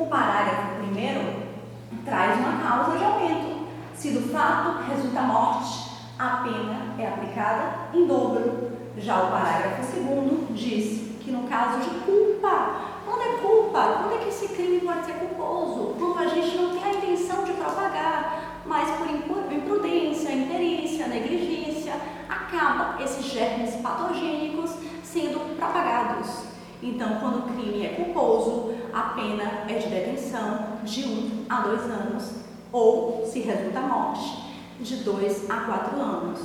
parágrafo primeiro traz uma causa de aumento. Se do fato resulta morte, a pena é aplicada em dobro. Já o parágrafo segundo diz que no caso de culpa, quando é culpa, quando é que esse crime pode ser culposo? Quando a gente não tem a intenção de propagar, mas por imprudência, imperícia, negligência, acaba esses germes patogênicos sendo propagados. Então, quando o crime é culposo, a pena é de detenção de 1 a 2 anos, ou, se resulta morte, de 2 a 4 anos.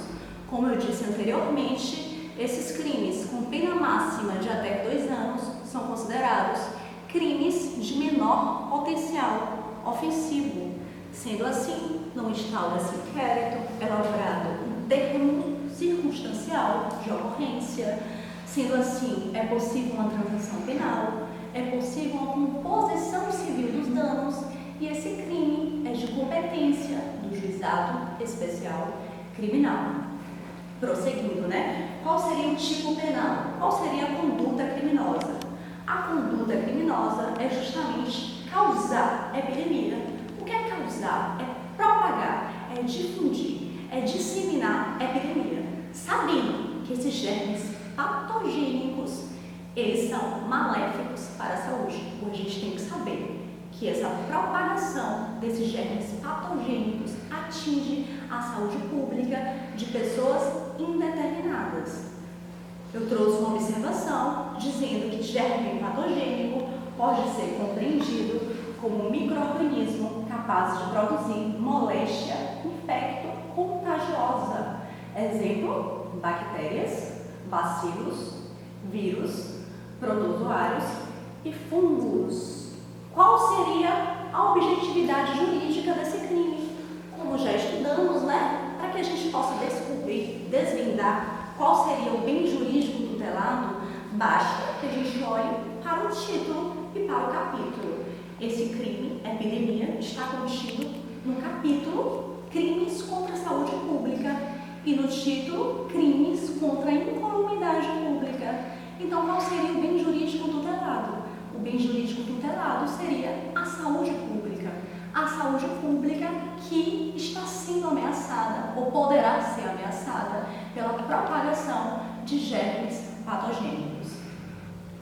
Como eu disse anteriormente, esses crimes com pena máxima de até 2 anos são considerados crimes de menor potencial ofensivo. Sendo assim, não instaura-se inquérito, é elaborado um termo circunstancial de ocorrência. Sendo assim, é possível uma transação penal, é possível uma composição civil dos danos e esse crime é de competência do Juizado Especial Criminal. Prosseguindo, Qual seria o tipo penal? Qual seria a conduta criminosa? A conduta criminosa é justamente causar epidemia. O que é causar? É propagar, é difundir, é disseminar epidemia, sabendo que esses germes patogênicos, eles são maléficos para a saúde. A gente tem que saber que essa propagação desses germes patogênicos atinge a saúde pública de pessoas indeterminadas. Eu trouxe uma observação dizendo que germe patogênico pode ser compreendido como um micro-organismo capaz de produzir moléstia infecto-contagiosa. Exemplo, bactérias, bacilos, vírus, protozoários e fungos. Qual seria a objetividade jurídica desse crime? Como já estudamos, para que a gente possa descobrir, desvendar qual seria o bem jurídico tutelado, basta que a gente olhe para o título e para o capítulo. Esse crime, epidemia, está contido no capítulo Crimes contra a Saúde Pública e no título Crimes contra a Incolumidade Pública. Então, qual seria o bem jurídico tutelado? O bem jurídico tutelado seria a saúde pública. A saúde pública que está sendo ameaçada ou poderá ser ameaçada pela propagação de germes patogênicos.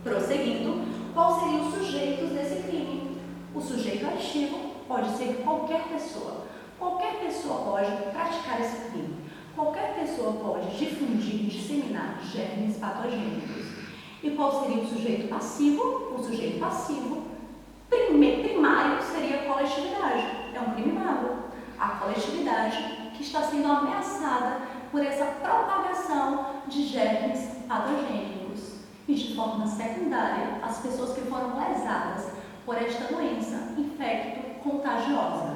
Prosseguindo, quais seriam os sujeitos desse crime? O sujeito ativo pode ser qualquer pessoa. Qualquer pessoa pode praticar esse crime. Qualquer pessoa pode difundir e disseminar germes patogênicos. E qual seria o sujeito passivo? O sujeito passivo primário seria a coletividade. É um criminoso. A coletividade que está sendo ameaçada por essa propagação de germes patogênicos. E de forma secundária, as pessoas que foram lesadas por esta doença infecto-contagiosa.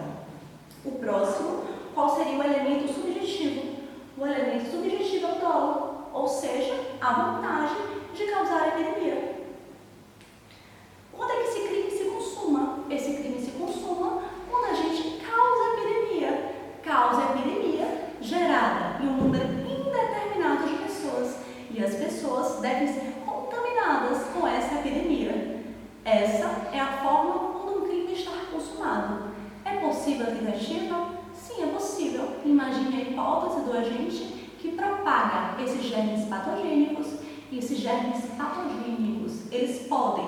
O próximo, qual seria o elemento subjetivo? O elemento subjetivo é o dolo, ou seja, a vontade de causar epidemia. Quando é que esse crime se consuma? Esse crime se consuma quando a gente causa epidemia. Causa epidemia gerada em um número indeterminado de pessoas. E as pessoas devem ser contaminadas com essa epidemia. Essa é a forma quando um crime está consumado. É possível a tentativa? Sim, é possível. Imagine a hipótese do agente que propaga esses germes patogênicos. E esses germes patogênicos, eles podem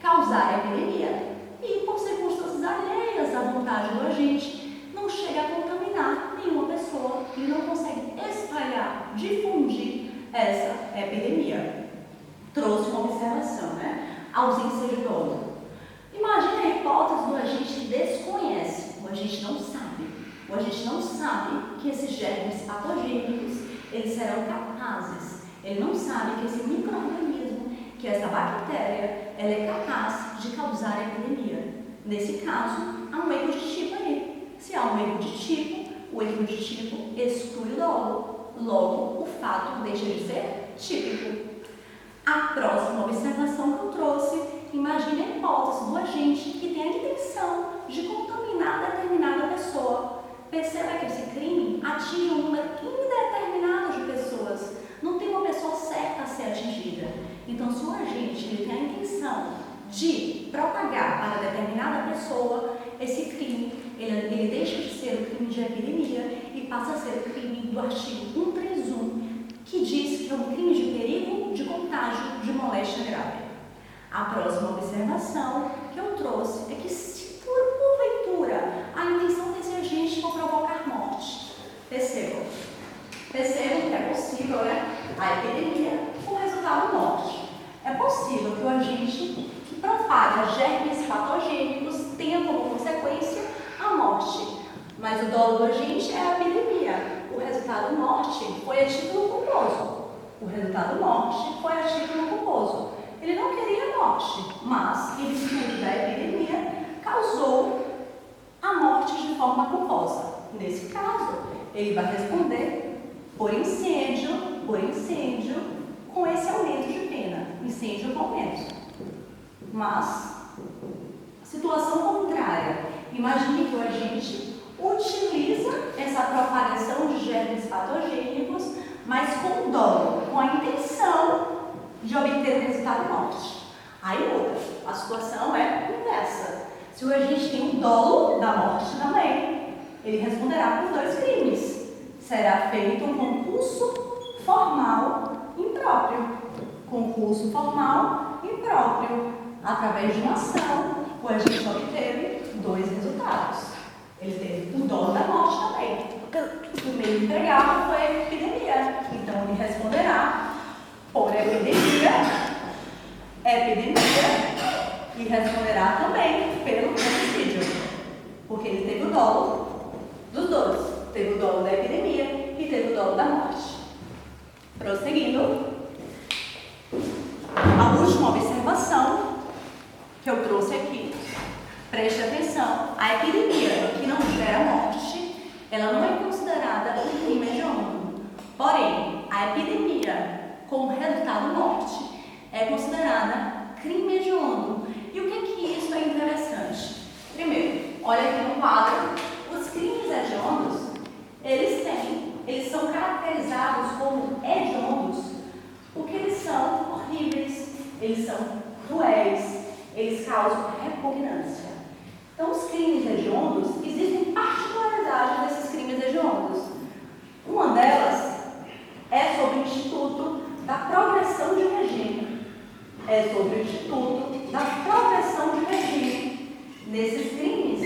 causar epidemia e, por circunstâncias alheias à vontade do agente, não chega a contaminar nenhuma pessoa e não consegue espalhar, difundir essa epidemia. Trouxe uma observação, ausência de dolo. Imagine a hipótese do agente que desconhece, o agente não sabe. O agente não sabe que esses germes patogênicos, eles serão capazes. Ele não sabe que esse micro-organismo, que essa bactéria, ela é capaz de causar epidemia. Nesse caso, há um erro de tipo aí. Se há um erro de tipo, o erro de tipo exclui o dolo. Logo, o fato deixa de ser típico. A próxima observação que eu trouxe, imagine a hipótese do agente que tem a intenção de contaminar determinada pessoa. Perceba que esse crime atinge um número indeterminado de pessoas. Não tem uma pessoa certa a ser atingida. Então, se o agente ele tem a intenção de propagar para determinada pessoa de epidemia e passa a ser o crime do artigo 131, que diz que é um crime de perigo de contágio de moléstia grave. A próxima observação que eu trouxe é que se porventura a intenção desse agente for provocar morte, percebam que é possível, né? A epidemia com resultado morte. É possível que o agente que propaga germes patogênicos tenha como consequência a morte. Mas o dolo do agente é a epidemia. O resultado morte foi a título culposo. Ele não queria morte, mas em virtude da epidemia causou a morte de forma culposa. Nesse caso, ele vai responder por incêndio, com esse aumento de pena. Incêndio com aumento. Mas, situação contrária. Imagine que o agente utiliza essa propagação de germes patogênicos, mas com dolo, com a intenção de obter o resultado morte. Aí muda. A situação é inversa. Se o agente tem um dolo da morte também, ele responderá por 2 crimes. Será feito um concurso formal impróprio. Através de uma ação, o agente obteve 2 resultados. Ele teve o dolo da morte também. O meio empregado foi a epidemia. Então, ele responderá por epidemia, e responderá também pelo homicídio. Porque ele teve o dolo dos 2. Teve o dolo da epidemia e teve o dolo da morte. Prosseguindo, a última observação que eu trouxe aqui, preste atenção, a epidemia que não gera morte, ela não é considerada um crime hediondo. Porém, a epidemia com resultado morte é considerada crime hediondo. E o que isso é interessante? Primeiro, olha aqui no quadro, os crimes hediondos, eles são caracterizados como hediondos porque eles são horríveis, eles são cruéis, eles causam repugnância. Então, os crimes hediondos, existem particularidades desses crimes hediondos. Uma delas é sobre o Instituto da Progressão de Regime. Nesses crimes,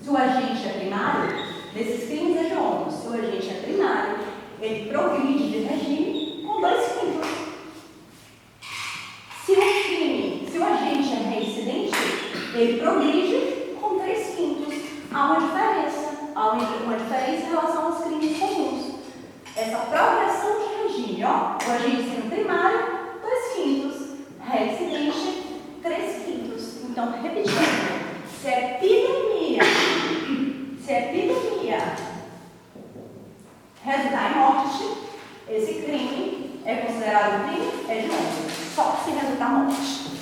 se o agente é primário, nesses crimes hediondos, se o agente é primário, ele progride de regime com 2 quintos. Se o agente é reincidente, ele progride com 3 quintos. Há uma diferença em relação aos crimes comuns. Essa progressão de regime, o agente sendo primário, 2 quintos. Reincidente, 3 quintos. Então, repetindo, se a epidemia resultar em morte, esse crime é considerado crime hediondo, só se resultar morte.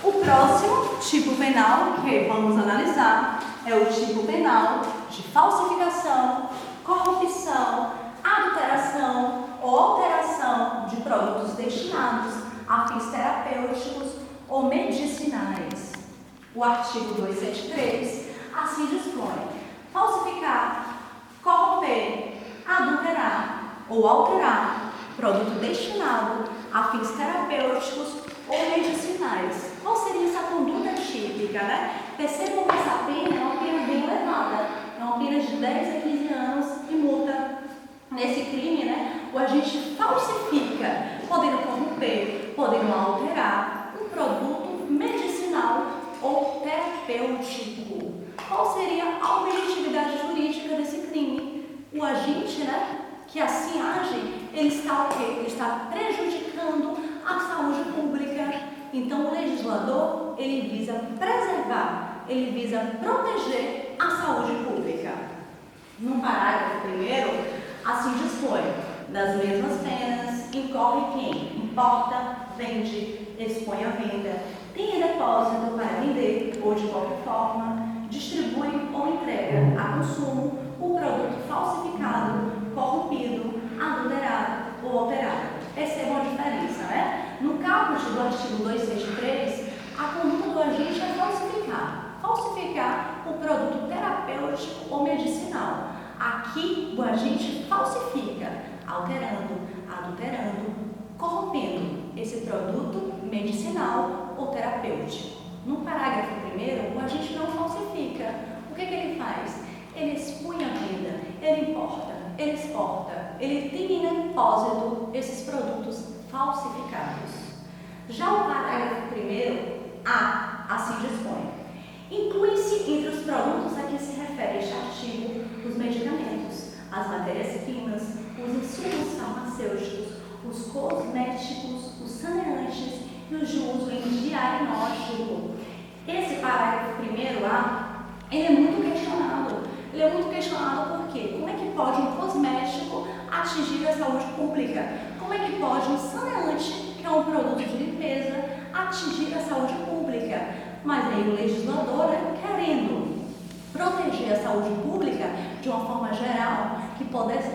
O próximo tipo penal que vamos analisar é o tipo penal de falsificação, corrupção, adulteração ou alteração de produtos destinados a fins terapêuticos ou medicinais. O artigo 273 assim dispõe: falsificar, corromper, adulterar ou alterar produto destinado a fins terapêuticos ou medicinais. Qual seria essa conduta típica, né? Percebam que essa pena é uma pena bem elevada, é uma pena de 10 a 15 anos e multa. Nesse crime, né, o agente falsifica, podendo corromper, podendo alterar um produto medicinal ou terapêutico. Qual seria a objetividade jurídica desse crime? O agente, né, que assim age, ele está o quê? Ele está prejudicando a saúde pública. Então, o legislador, ele visa preservar, ele visa proteger a saúde pública. No parágrafo 1º, assim dispõe: das mesmas penas incorre quem importa, vende, expõe à venda, tem em depósito para vender ou de qualquer forma, distribui ou entrega a consumo o produto falsificado, corrompido, adulterado ou alterado. Percebam a diferença, né? No caput do artigo 273, a conduta do agente é falsificar o produto terapêutico Aqui o agente falsifica, alterando, adulterando, corrompendo esse produto medicinal ou terapêutico. No parágrafo 1º, o agente não falsifica. O que ele faz? Ele expõe a venda, ele importa, ele exporta, ele tem em depósito esses produtos falsificados. Já o parágrafo 1º, assim dispõe. Inclui-se entre os produtos a que se refere este artigo os medicamentos, as matérias-primas, os insumos farmacêuticos, os cosméticos, os saneantes e os de uso em diagnóstico. Esse parágrafo 1º, ele é muito questionado. Ele é muito questionado por quê? Como é que pode um cosmético atingir a saúde pública? Como é que pode um saneante, que é um produto de limpeza, atingir a saúde pública? Mas aí o legislador, querendo proteger a saúde pública de uma forma geral, que pudesse